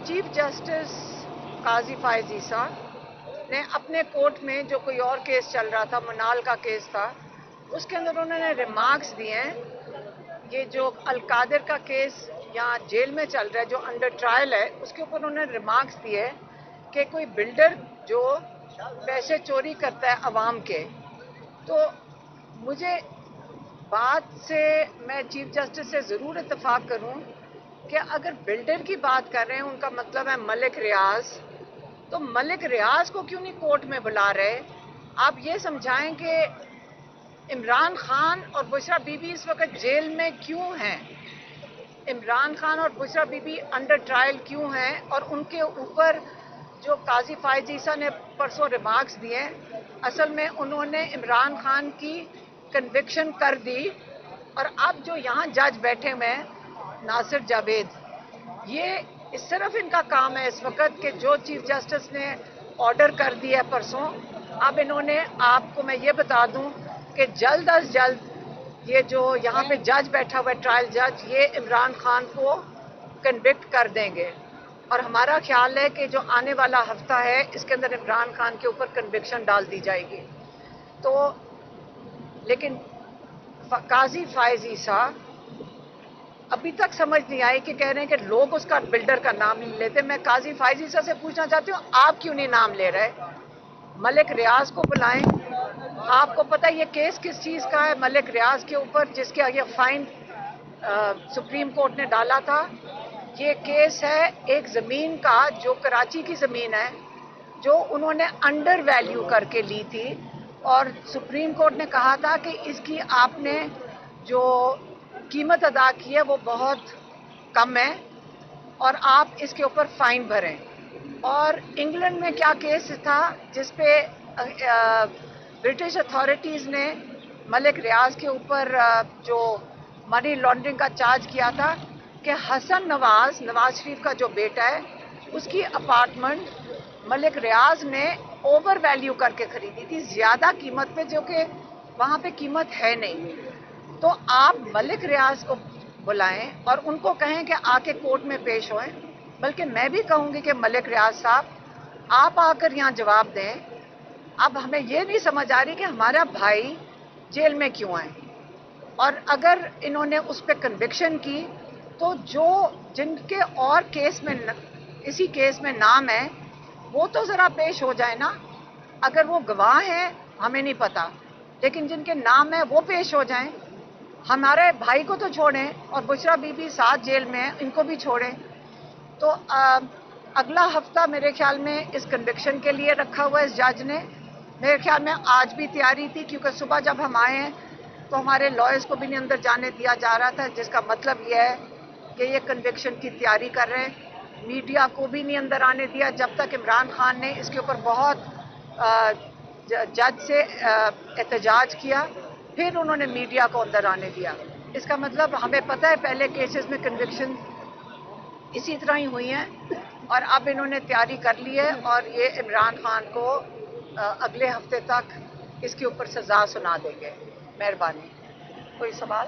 Chief justice काजी फायज ईसा ने अपने court में जो कोई और केस चल रहा था, मनाल का केस था, उसके अंदर उन्होंने रिमार्क्स दिए हैं। ये जो अलकादिर का केस यहाँ जेल में चल रहा है, जो अंडर ट्रायल है, उसके ऊपर उन्होंने रिमार्क्स दिए कि कोई बिल्डर जो पैसे चोरी करता है अवाम के, तो मुझे बात से मैं चीफ जस्टिस से ज़रूर इत्तेफाक करूं कि अगर बिल्डर की बात कर रहे हैं, उनका मतलब है मलिक रियाज, तो मलिक रियाज को क्यों नहीं कोर्ट में बुला रहे? आप ये समझाएं कि इमरान खान और बुशरा बीबी इस वक्त जेल में क्यों हैं, इमरान खान और बुशरा बीबी अंडर ट्रायल क्यों हैं, और उनके ऊपर जो काजी फायज ईसा ने परसों रिमार्क्स दिए, असल में उन्होंने इमरान खान की कन्विक्शन कर दी। और अब जो यहाँ जज बैठे हुए हैं नासिर जावेद, ये सिर्फ इनका काम है इस वक्त कि जो चीफ जस्टिस ने ऑर्डर कर दिया है परसों, अब इन्होंने, आपको मैं ये बता दूं कि जल्द अज जल्द ये जो यहाँ पे जज बैठा हुआ है, ट्रायल जज, ये इमरान खान को कन्विक्ट कर देंगे। और हमारा ख्याल है कि जो आने वाला हफ्ता है, इसके अंदर इमरान खान के ऊपर कन्विक्शन डाल दी जाएगी। तो लेकिन काजी फायज ईसा अभी तक समझ नहीं आई कि कह रहे हैं कि लोग उसका बिल्डर का नाम नहीं लेते। मैं काजी फायज ईसा से पूछना चाहती हूँ, आप क्यों नहीं नाम ले रहे? मलिक रियाज को बुलाएं। आपको पता है ये केस किस चीज़ का है? मलिक रियाज के ऊपर, जिसके ये फाइन सुप्रीम कोर्ट ने डाला था। ये केस है एक ज़मीन का, जो कराची की ज़मीन है, जो उन्होंने अंडर वैल्यू करके ली थी, और सुप्रीम कोर्ट ने कहा था कि इसकी आपने जो कीमत अदा की है वो बहुत कम है और आप इसके ऊपर फाइन भरें। और इंग्लैंड में क्या केस था जिसपे ब्रिटिश अथॉरिटीज़ ने मलिक रियाज के ऊपर जो मनी लॉन्ड्रिंग का चार्ज किया था कि हसन नवाज शरीफ का जो बेटा है, उसकी अपार्टमेंट मलिक रियाज ने ओवर वैल्यू करके खरीदी थी, ज़्यादा कीमत पे, जो कि वहाँ पे कीमत है नहीं। तो आप मलिक रियाज को बुलाएं और उनको कहें कि आके कोर्ट में पेश होएं। बल्कि मैं भी कहूँगी कि मलिक रियाज साहब, आप आकर यहाँ जवाब दें। अब हमें ये नहीं समझ आ रही कि हमारा भाई जेल में क्यों आए, और अगर इन्होंने उस पर कन्विक्शन की, तो जो जिनके और केस में इसी केस में नाम है, वो तो ज़रा पेश हो जाए ना। अगर वो गवाह हैं हमें नहीं पता, लेकिन जिनके नाम है वो पेश हो जाएं। हमारे भाई को तो छोड़ें, और बुशरा बीबी 7 जेल में है, इनको भी छोड़ें। तो अगला हफ्ता मेरे ख्याल में इस कन्विक्शन के लिए रखा हुआ है इस जज ने। मेरे ख्याल में आज भी तैयारी थी, क्योंकि सुबह जब हम आए हैं तो हमारे लॉयर्स को भी नहीं अंदर जाने दिया जा रहा था, जिसका मतलब यह है कि ये कन्विक्शन की तैयारी कर रहे हैं। मीडिया को भी नहीं अंदर आने दिया जब तक इमरान खान ने इसके ऊपर बहुत जज से एहतजाज किया, फिर उन्होंने मीडिया को अंदर आने दिया। इसका मतलब हमें पता है पहले केसेस में कन्विक्शन इसी तरह ही हुई हैं, और अब इन्होंने तैयारी कर ली है, और ये इमरान खान को अगले हफ्ते तक इसके ऊपर सज़ा सुना देंगे। मेहरबानी। कोई सवाल?